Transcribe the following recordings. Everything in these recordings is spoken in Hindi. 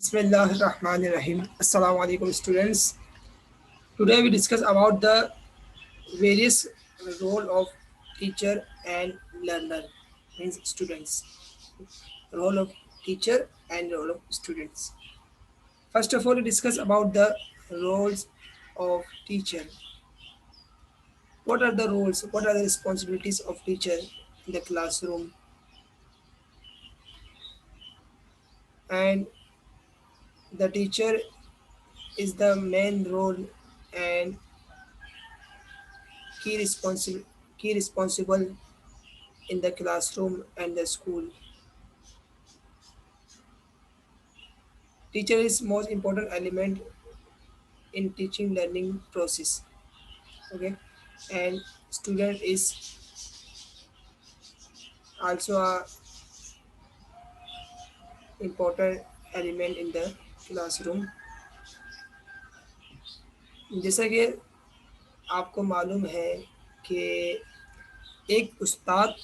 Bismillahirrahmanirrahim. Assalamu alaikum students. Today we discuss about the various role of teacher and learner, means students. Role of teacher and role of students. First of all, we discuss about the roles of teacher. What are the roles? What are the responsibilities of teacher in the classroom? And the teacher is the main role and key responsible key responsible in the classroom and the school. Teacher is most important element in teaching learning process. Okay, and student is also a important element in the classroom. जैसा कि आपको मालूम है कि एक उस्ताद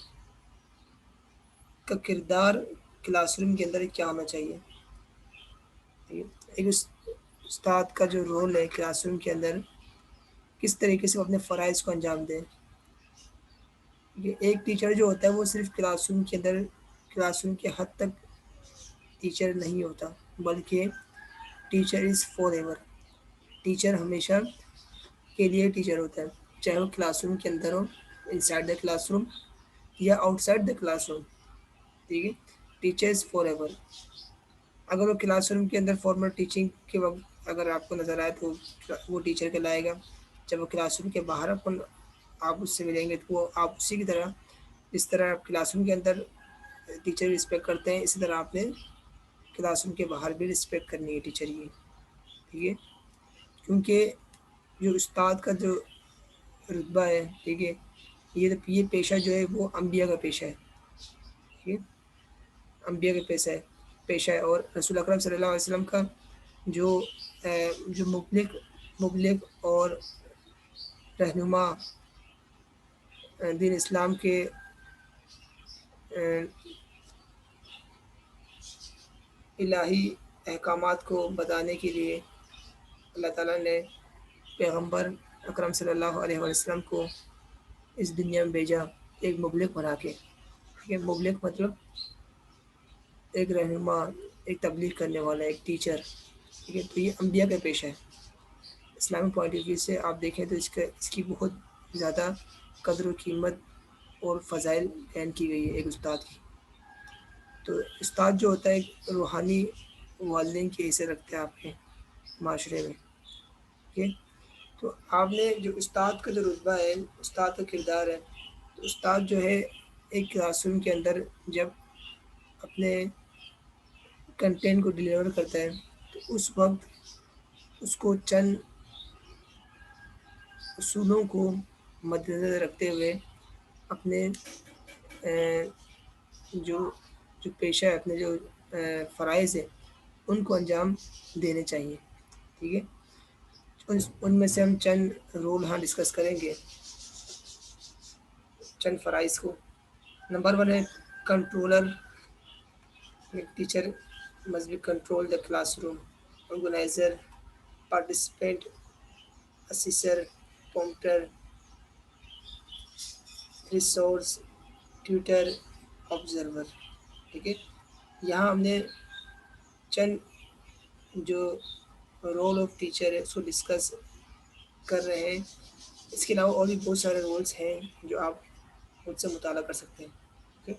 का किरदार क्लासरूम के अंदर क्या होना चाहिए। एक उस्ताद का जो रोल है क्लासरूम के अंदर, किस तरीके से वो अपने फ़राइज़ को अंजाम दें। एक टीचर जो होता है वो सिर्फ क्लासरूम के अंदर क्लासरूम के हद तक टीचर नहीं होता, बल्कि teacher is for ever. Teacher हमेशा के लिए टीचर होता है, चाहे वो क्लासरूम के अंदर हो, इनसाइड द क्लासरूम या आउटसाइड द क्लासरूम। ठीक है, टीचर इज़ फॉर एवर। अगर वो क्लासरूम के अंदर फॉर्मल टीचिंग के वक्त अगर आपको नज़र आए तो वो टीचर कहलाएगा। जब वो क्लासरूम के बाहर आप उससे मिलेंगे तो वो आप उसी की तरह, जिस तरह आप क्लासरूम के अंदर टीचर रिस्पेक्ट करते हैं, इसी तरह आपने क्लासरूम के बाहर भी रिस्पेक्ट करनी है टीचर की। ठीक है, क्योंकि जो उस्ताद का जो रुतबा है, ठीक है, ये पेशा जो है वो अम्बिया का पेशा है। ठीक है, अम्बिया का पेशा है और रसूल अकरम सल्लल्लाहु अलैहि वसल्लम का जो मुबलिग और रहनुमा दीन इस्लाम के इलाही अहकामात को बताने के लिए अल्लाह ताला ने पैगंबर अकरम सल्लल्लाहु अलैहि वसल्लम को इस दुनिया में भेजा, एक मुबलिग बना के। ठीक है, मुबलिग मतलब एक रहनुमा, एक तबलीग करने वाला, एक टीचर। ठीक है, तो ये अम्बिया का पेशा है। इस्लामिक पॉइंट ऑफ व्यू से आप देखें तो इसकी बहुत ज़्यादा कदर व कीमत और फ़ज़ाइल बयान की गई है एक उस्ताद की। तो उस्ताद जो होता है एक रूहानी वालिदैन की हैसियत रखते हैं आपके माशरे में। ठीक है, तो आपने जो उस्ताद का जो रुतबा है, उस्ताद का किरदार है, तो उस्ताद जो है एक क्लासरूम के अंदर जब अपने कंटेंट को डिलीवर करता है तो उस वक्त उसको चंद उसूलों को मद्देनज़र रखते हुए अपने जो जो पेशा है, अपने जो फ़राइज़ है, उनको अंजाम देने चाहिए। ठीक है, उनमें से हम चंद रोल हाँ डिस्कस करेंगे, चंद फ़राइज़ को। नंबर 1 है controller. Teacher must be control the classroom, organizer, participant, assessor, prompter, resource, tutor, observer. ठीक है, यहाँ हमने चंद जो रोल ऑफ टीचर है उसको डिस्कस कर रहे हैं। इसके अलावा और भी बहुत सारे रोल्स हैं जो आप मुझसे मुताला कर सकते हैं। Okay,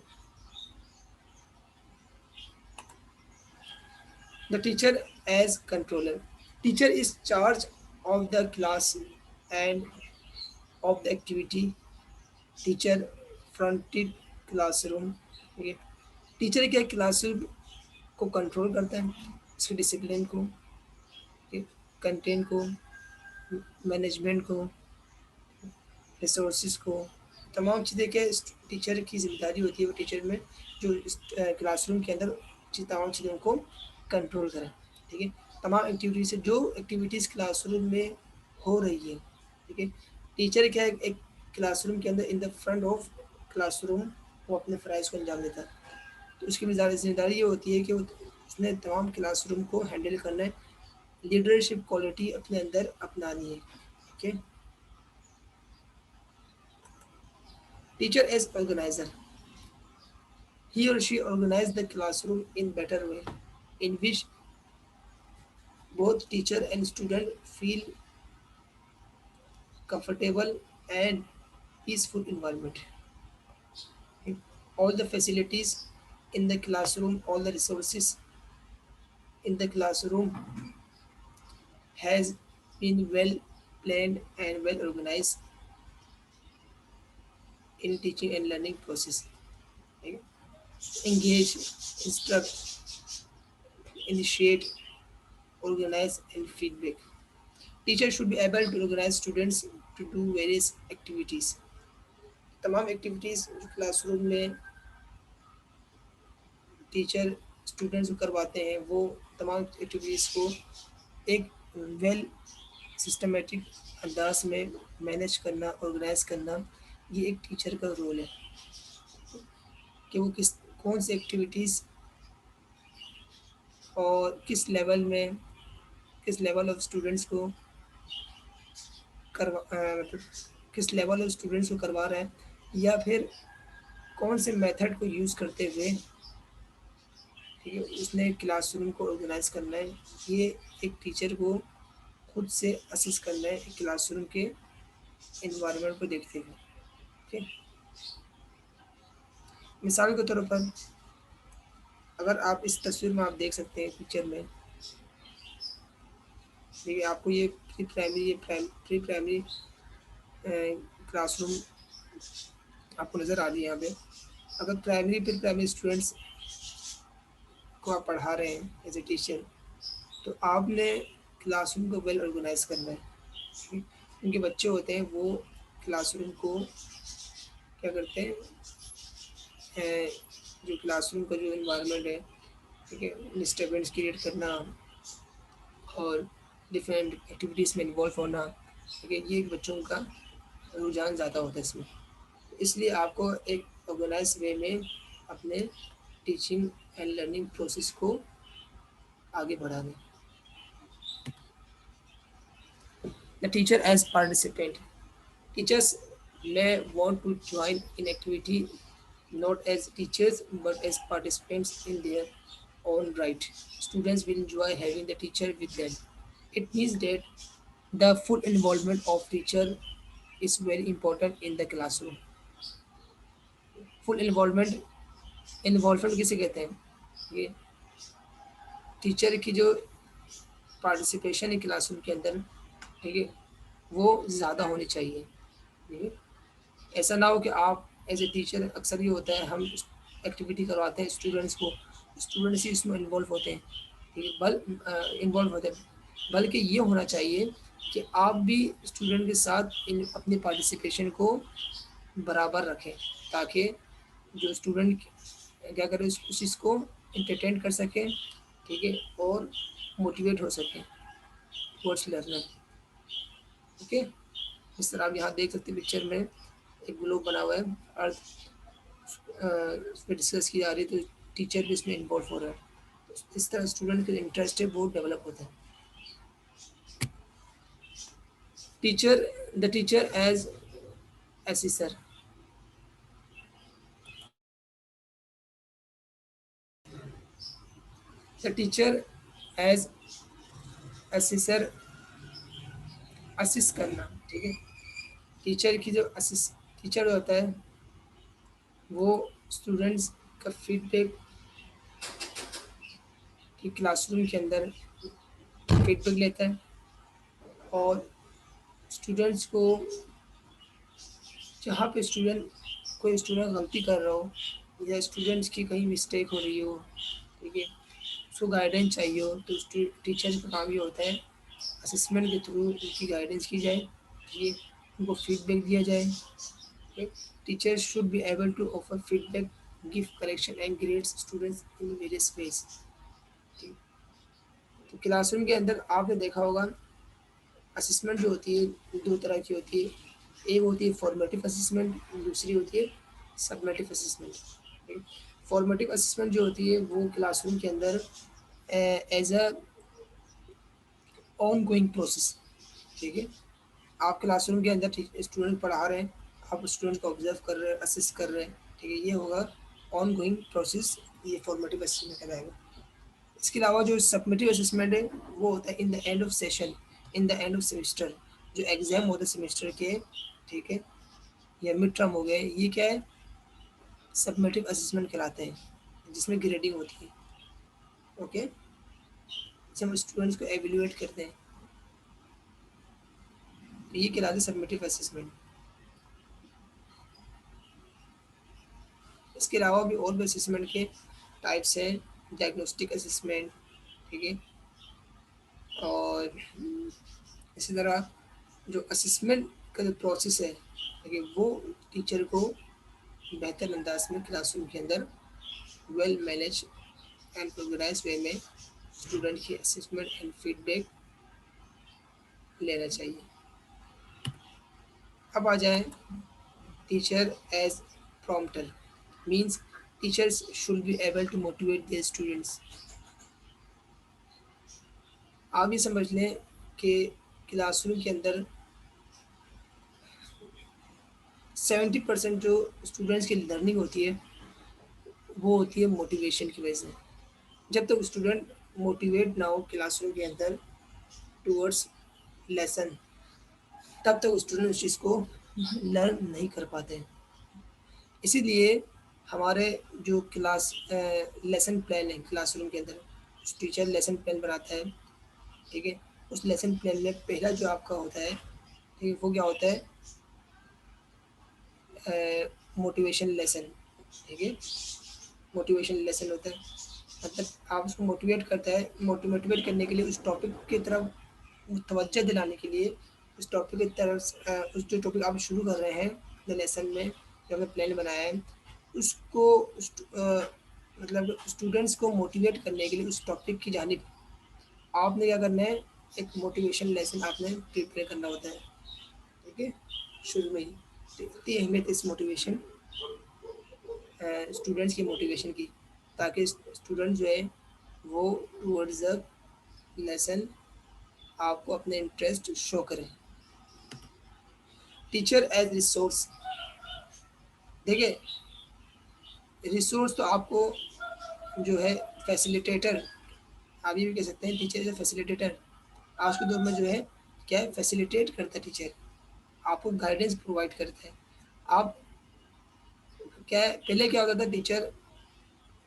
the teacher as controller. Teacher is charge of the class and of the activity. Teacher fronted classroom. ठीक है, टीचर क्या क्लासरूम को कंट्रोल करता है, उसकी डिसिप्लिन को, कंटेंट को, मैनेजमेंट को, रिसोर्सेज को, तमाम चीज़ें के टीचर की जिम्मेदारी होती है। वो टीचर में जो क्लासरूम के अंदर तमाम चीज़ों को कंट्रोल करें। ठीक है, तमाम एक्टिविटीज़ से जो एक्टिविटीज़ क्लासरूम में हो रही है। ठीक है, टीचर क्या है एक क्लासरूम के अंदर in the front of classroom वो अपने फ़राइज़ को अंजाम देता है। तो उसकी जिम्मेदारी ये होती है कि वो उसने तमाम क्लासरूम को हैंडल करना है, लीडरशिप क्वालिटी अपने अंदर अपनानी है। Okay, teacher as organiser, he or she organize the classroom in better way in which both teacher and student feel comfortable and peaceful environment. All the facilities in the classroom, all the resources in the classroom has been well planned and well organized in teaching and learning process. Okay? Engage, instruct, initiate, organize, and feedback. Teacher should be able to organize students to do various activities. तमाम एक्टिविटीज़ क्लासरूम में टीचर स्टूडेंट्स को करवाते हैं, वो तमाम एक्टिविटीज़ को एक वेल सिस्टमेटिक अंदाज में मैनेज करना, ऑर्गेनाइज करना, ये एक टीचर का रोल है कि वो किस कौन सी एक्टिविटीज़ और किस लेवल में, किस लेवल ऑफ स्टूडेंट्स को मतलब किस लेवल ऑफ स्टूडेंट्स को करवा रहा है, या फिर कौन से मेथड को यूज़ करते हुए, ठीक है, उसने क्लासरूम को ऑर्गेनाइज करना है। ये एक टीचर को खुद से असिस्ट करना है क्लासरूम के इन्वायरमेंट को देखते हुए। ठीक, मिसाल के तौर पर अगर आप इस तस्वीर में आप देख सकते हैं पिक्चर में, देखिए आपको ये प्री प्राइमरी क्लासरूम आपको नज़र आ रही है यहाँ पे। अगर प्री प्राइमरी स्टूडेंट्स को आप पढ़ा रहे हैं एज ए टीचर, तो आपने क्लासरूम को वेल ऑर्गेनाइज करना है। उनके बच्चे होते हैं वो क्लासरूम को क्या करते हैं, जो क्लासरूम का जो इन्वायरमेंट है, ठीक है, डिस्टर्बेंस क्रिएट करना और डिफरेंट एक्टिविटीज़ में इन्वॉल्व होना, ठीक है, ये बच्चों का रुझान ज़्यादा होता है इसमें। इसलिए आपको एक ऑर्गेनाइज वे में अपने टीचिंग एंड लर्निंग प्रोसेस को आगे बढ़ाना है। The teacher as participant, teachers may want to join in activity not as teachers but as participants in their own right. Students will enjoy having the teacher with them. It means that the full involvement of teacher is very important in the classroom. Full involvement किसे कहते हैं? ये टीचर की जो पार्टिसिपेशन है क्लासरूम के अंदर, ठीक है, वो ज़्यादा होनी चाहिए। ठीक है, ऐसा ना हो कि आप एज ए टीचर, अक्सर ये होता है हम एक्टिविटी करवाते हैं स्टूडेंट्स को, स्टूडेंट्स ही इसमें इन्वॉल्व होते हैं, ठीक है, इन्वॉल्व होते हैं, बल्कि ये होना चाहिए कि आप भी स्टूडेंट के साथ इन अपनी पार्टिसिपेशन को बराबर रखें, ताकि जो स्टूडेंट क्या करें उस चीज़ को इंटरटेन कर सकें, ठीक है, और मोटिवेट हो सकें टुवर्ड्स लर्नर। ओके, इस तरह आप यहाँ देख सकते हैं पिक्चर में एक ग्लोब बना हुआ है, अर्थ उस पर डिस्कस की जा रही है, तो टीचर भी इसमें इन्वॉल्व हो रहा है। तो इस तरह स्टूडेंट का इंटरेस्ट है वो डेवलप होता है। Teacher, the teacher as assister, the teacher as assister, assist करना, ठीक है, टीचर की जो असिस्ट टीचर होता है वो स्टूडेंट्स का फीडबैक की क्लासरूम के अंदर फीडबैक लेता है, और स्टूडेंट्स को जहाँ पे कोई स्टूडेंट गलती कर रहा हो या स्टूडेंट्स की कहीं मिस्टेक हो रही हो, ठीक है, उसको गाइडेंस चाहिए हो, तो टीचर का काम ये होता है असेसमेंट के थ्रू उनकी गाइडेंस की जाए, ये उनको फीडबैक दिया जाए। Teacher should be able to offer feedback, give correction and grades students in various ways. तो क्लासरूम के अंदर आपने देखा होगा असेसमेंट जो होती है दो तरह की होती है, एक होती है फॉर्मेटिव असेसमेंट, दूसरी होती है सबमेटिव असेसमेंट। फॉर्मेटिव असेसमेंट जो होती है वो क्लासरूम के अंदर as a ongoing process. ठीक है, आप क्लासरूम के अंदर स्टूडेंट पढ़ा रहे हैं, आप स्टूडेंट को ऑब्जर्व कर रहे हैं, असिस्ट कर रहे हैं। ठीक है, ये होगा ऑन गोइंग प्रोसेस, ये फॉर्मेटिव असेसमेंट कहलाएगा। इसके अलावा जो सब्मिटिव असेसमेंट है वो होता है in the end of session, in the end of semester, जो एग्जाम होते हैं सेमेस्टर के। ठीक है, या मिड टर्म हो गए, ये क्या है, सब्मिटिव असेसमेंट कहलाते हैं, जिसमें ग्रेडिंग होती है। ओके, जैसे हम स्टूडेंट्स को एवेल्यूएट करते हैं, तो ये कहलाते हैं सब्मिटिव असेसमेंट। इसके अलावा भी और भी असेसमेंट के टाइप्स हैं, डायग्नोस्टिक असेसमेंट। ठीक है, और इसी तरह जो असेसमेंट का जो प्रोसेस है, ठीक है, वो टीचर को बेहतर अंदाज में क्लासरूम के अंदर well manage and organise way में स्टूडेंट की असेसमेंट एंड फीडबैक लेना चाहिए। अब आ जाए teacher as prompter, means teachers should be able to motivate their students. आप ये समझ लें कि क्लासरूम के अंदर 70% जो स्टूडेंट्स की लर्निंग होती है वो होती है मोटिवेशन की वजह से। जब तक स्टूडेंट मोटिवेट ना हो क्लासरूम के अंदर टूवर्ड्स लेसन, तब तक स्टूडेंट उस चीज़ को लर्न नहीं कर पाते हैं। इसीलिए हमारे जो क्लास लेसन प्लान है क्लासरूम के अंदर, टीचर लेसन प्लान बनाता है। ठीक है, उस लेसन प्लान में पहला जो आपका होता है, ठीक है, वो क्या होता है, मोटिवेशन लेसन। ठीक है, मोटिवेशन लेसन होता है, मतलब आप उसको मोटिवेट करता है, मोटिवेट करने के लिए उस टॉपिक की तरफ तवज्जो दिलाने के लिए, उस टॉपिक की तरफ उस जो टॉपिक आप शुरू कर रहे हैं द लेसन में, जो आपने प्लान बनाया है, उसको मतलब स्टूडेंट्स को मोटिवेट करने के लिए उस टॉपिक की जानिब आपने क्या करना है, एक मोटिवेशन लेसन आपने प्रिपेयर करना होता है। ठीक है, शुरू में ही। तो इतनी अहमियत इस मोटिवेशन, स्टूडेंट्स की मोटिवेशन की, ताकि स्टूडेंट जो है वो टूवर्ड्स द लेसन आपको अपने इंटरेस्ट शो करें। टीचर एज रिसोर्स, देखिए रिसोर्स तो आपको जो है फैसिलिटेटर, आप ये भी कह सकते हैं टीचर इज ए फैसिलिटेटर। आज के दौर में जो है क्या है, फैसिलिटेट करता है टीचर, आपको गाइडेंस प्रोवाइड करता है। आप क्या है, पहले क्या होता था, टीचर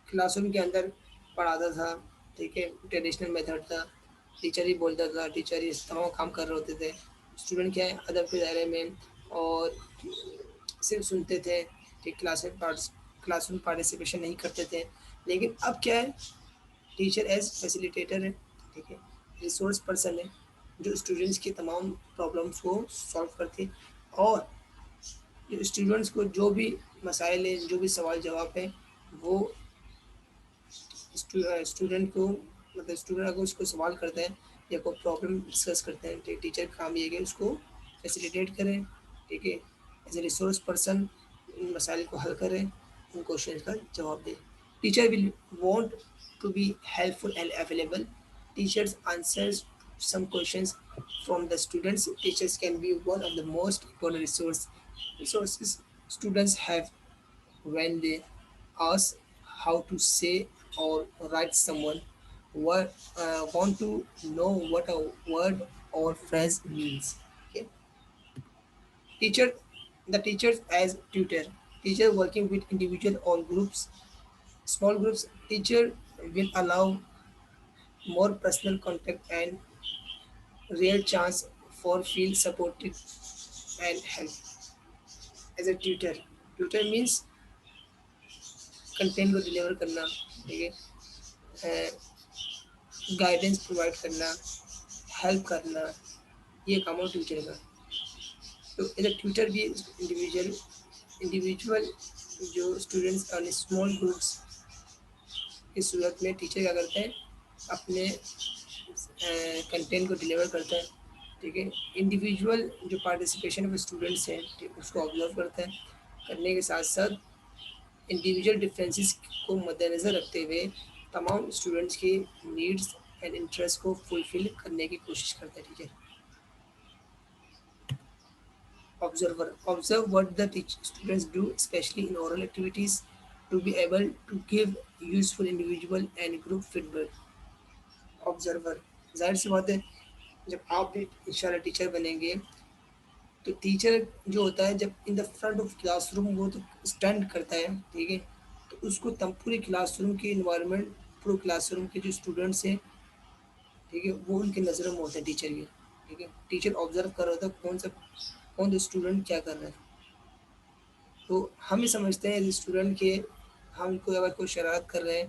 क्लासरूम के अंदर पढ़ाता था। ठीक है, ट्रेडिशनल मेथड था, टीचर ही बोलता था, टीचर ही तमाम काम कर रहे होते थे, स्टूडेंट क्या है अदब के दायरे में और सिर्फ सुनते थे। ठीक, क्लासरूम पार्टिसिपेशन नहीं करते थे। लेकिन अब क्या है, टीचर एज फैसिलिटेटर है। ठीक है, रिसोर्स पर्सन है, जो स्टूडेंट्स की तमाम प्रॉब्लम्स को सॉल्व करते हैं, और जो स्टूडेंट्स को जो भी मसाइल हैं, जो भी सवाल जवाब है, वो स्टूडेंट को, मतलब स्टूडेंट अगर उसको सवाल करता है या कोई प्रॉब्लम डिस्कस करते हैं, तो टीचर का काम ये है कि उसको फैसिलिटेट करें। ठीक है, एज ए रिसोर्स पर्सन इन मसाइल को हल करें, उन क्वेश्चन का जवाब दें। Teacher will want to be helpful and available. Teachers answers some questions from the students. Teachers can be one of the most important resources students have when they ask how to say or write someone want to know what a word or phrase means. Okay, teacher, the teachers as tutor, teacher working with individual or groups, small groups, teacher will allow more personal contact and real chance for feel supported and help. As a tutor means content को डिलीवर करना। ठीक है, गाइडेंस प्रोवाइड करना, हेल्प करना, ये काम है टीचर का। तो एज ए ट्यूटर भी इंडिविजुअल जो स्टूडेंट्स और स्मॉल ग्रुप्स की सूरत में टीचर क्या करते हैं, अपने कंटेंट को डिलीवर करता है। ठीक है, इंडिविजुअल जो पार्टिसिपेशन ऑफ स्टूडेंट्स हैं, ठीक, उसको ऑब्जर्व करता है, करने के साथ साथ इंडिविजुअल डिफरेंसेस को मद्देनज़र रखते हुए तमाम स्टूडेंट्स की नीड्स एंड इंटरेस्ट को फुलफिल करने की कोशिश करता है teacher. Observer observe what the students do, especially in oral activities, to be able to give useful individual and group feedback. Observer, जाहिर सी बात है, जब आप भी इंशाल्लाह टीचर बनेंगे तो टीचर जो होता है जब in the front of classroom वो तो स्टैंड करता है, ठीक है, तो उसको तब पूरी क्लासरूम की इन्वायरमेंट, पूरे क्लासरूम के जो स्टूडेंट्स हैं, ठीक है, वो उनकी नज़रों में होते हैं टीचर के, ठीक है, टीचर ऑब्जर्व कर रहा होता है कौन सा स्टूडेंट क्या कर रहा है। तो हम ही समझते हैं एज स्टूडेंट के हम कोई अगर कोई शरारत कर रहे हैं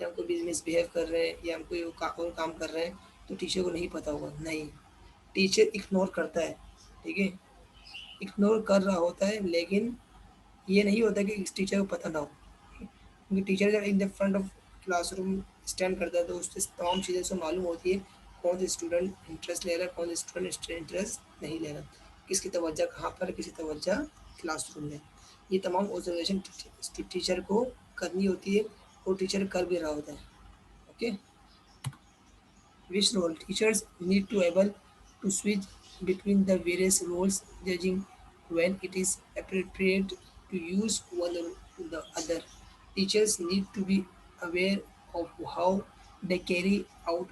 या हम कोई मिसबिहेव कर रहे हैं या हम कोई और काम कर रहे हैं तो टीचर को नहीं पता होगा, नहीं, टीचर इग्नोर करता है, ठीक है, इग्नोर कर रहा होता है, लेकिन ये नहीं होता कि इस टीचर को पता ना हो, क्योंकि टीचर जब in the front of classroom stand करता है तो उससे तमाम चीज़ें से मालूम होती है कौन सा स्टूडेंट इंटरेस्ट ले रहा है, कौन सा स्टूडेंट इंटरेस्ट नहीं ले रहा, किसकी तवज्जो कहाँ पर है, किसी तवज्जो क्लासरूम में। ये तमाम ऑब्जर्वेशन टीचर को करनी होती है और टीचर कर भी रहा होता है। Okay, which role teachers need to able to switch between the various roles, judging when it is appropriate to use one or the other. Teachers need to be aware of how they carry out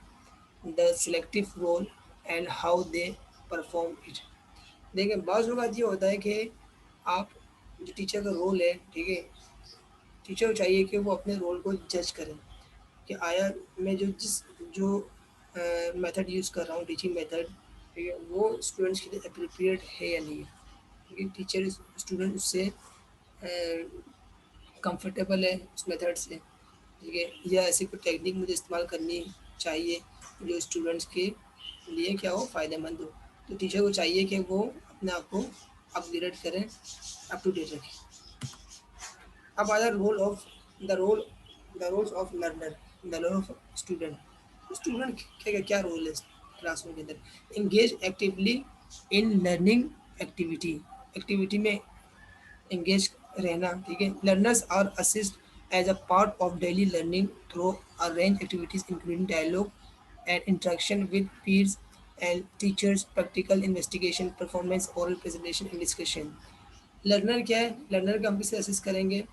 the selective role and how they perform it. देखिए बाज़ वक़्त ये होता है कि आप जो टीचर का रोल है, ठीक है, टीचर को चाहिए कि वो अपने रोल को जज करें कि आया मैं जो मेथड यूज़ कर रहा हूँ, टीचिंग मेथड, ठीक है, वो स्टूडेंट्स के लिए अप्रोप्रिएट है या नहीं है, क्योंकि टीचर स्टूडेंट उससे कंफर्टेबल है उस मेथड से, ठीक है, या ऐसी कोई टेक्निक मुझे इस्तेमाल करनी चाहिए जो स्टूडेंट्स के लिए क्या हो, फ़ायदेमंद हो। तो टीचर को चाहिए कि वो अपने आप को अपग्रेड करें, अप टू डेट रखें। अब आता है roles of learner, the role of student. Student क्या रोल है क्लासरूम के अंदर? Engage actively in learning activity, activity में एंगेज रहना, ठीक है। Learners are assist as a part of daily learning through a range activities including dialogue and interaction with peers and teachers, practical investigation, performance, oral presentation and discussion. Learner क्या है? लर्नर का हम किससे असिस्ट करेंगे,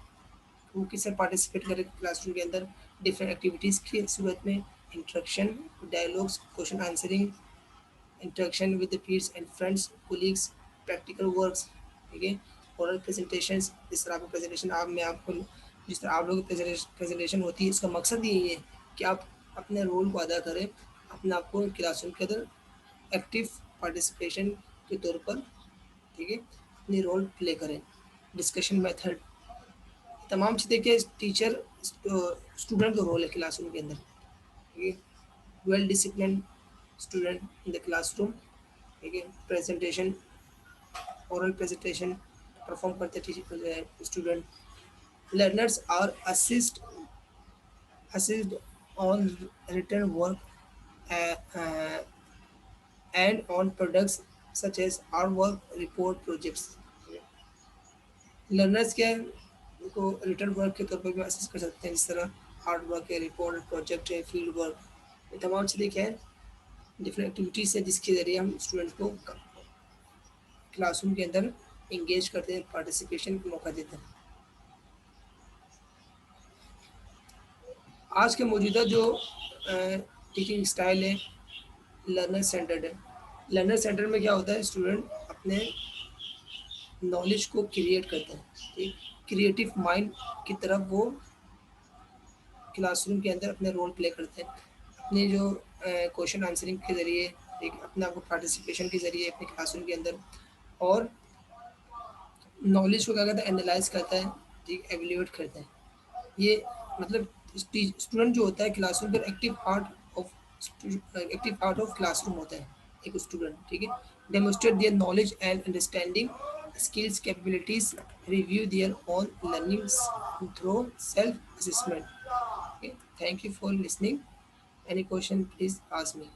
वो किससे पार्टिसिपेट करें क्लासरूम के अंदर, डिफरेंट एक्टिविटीज़ की सूरत में, interaction, dialogues, question answering, interaction with the peers and friends, colleagues, practical works, ठीक है, ओरल प्रेजेंटेशंस। जिस तरह आपका प्रेजेंटेशन आप मैं आपको जिस तरह आप लोगों की प्रेजेंटेशन होती है, इसका मकसद यही है कि आप अपने रोल को अदा करें, अपने आप को क्लासरूम के अंदर एक्टिव पार्टिसिपेशन के तौर पर, ठीक है, अपनी रोल प्ले करें। डिस्कशन मेथड, तमाम चीज़ें के टीचर स्टूडेंट का रोल है क्लासरूम के अंदर, ठीक है। Well discipline student in the classroom, ठीक है, प्रेजेंटेशन, ओरल प्रेजेंटेशन परफॉर्म करते student. Learners are assist on written work and on products such as are work report projects. Learners क्या है, उनको रिटर्न वर्क के तौर पर भी असिस्ट कर सकते हैं, जिस तरह हार्ड वर्क है, रिपोर्ट, प्रोजेक्ट है, फील्ड वर्क। ये तमाम चीज़ें क्या है, डिफरेंट एक्टिविटीज़ है जिसके ज़रिए हम स्टूडेंट को क्लासरूम के अंदर इंगेज करते हैं, पार्टिसिपेशन का मौका देते हैं। आज के मौजूदा जो टीचिंग स्टाइल है, लर्नर सेंटर्ड है। लर्नर सेंटर में क्या होता है, स्टूडेंट अपने नॉलेज को क्रिएट करते हैं, ठीक, क्रिएटिव माइंड की तरफ वो क्लासरूम के अंदर अपने रोल प्ले करते हैं, अपने जो क्वेश्चन आंसरिंग के ज़रिए, ठीक, अपने आप को पार्टिसिपेशन के ज़रिए अपने क्लासरूम के अंदर, और नॉलेज को क्या करता है, एनालाइज करता है, ठीक, एवेल्यूएट करता है। ये मतलब स्टूडेंट जो होता है क्लासरूम पर एक्टिव पार्ट ऑफ क्लासरूम होता है एक स्टूडेंट, ठीक है। Demonstrate their knowledge and understanding skills capabilities, review their own learning through self assessment. Okay, thank you for listening. Any question, please ask me.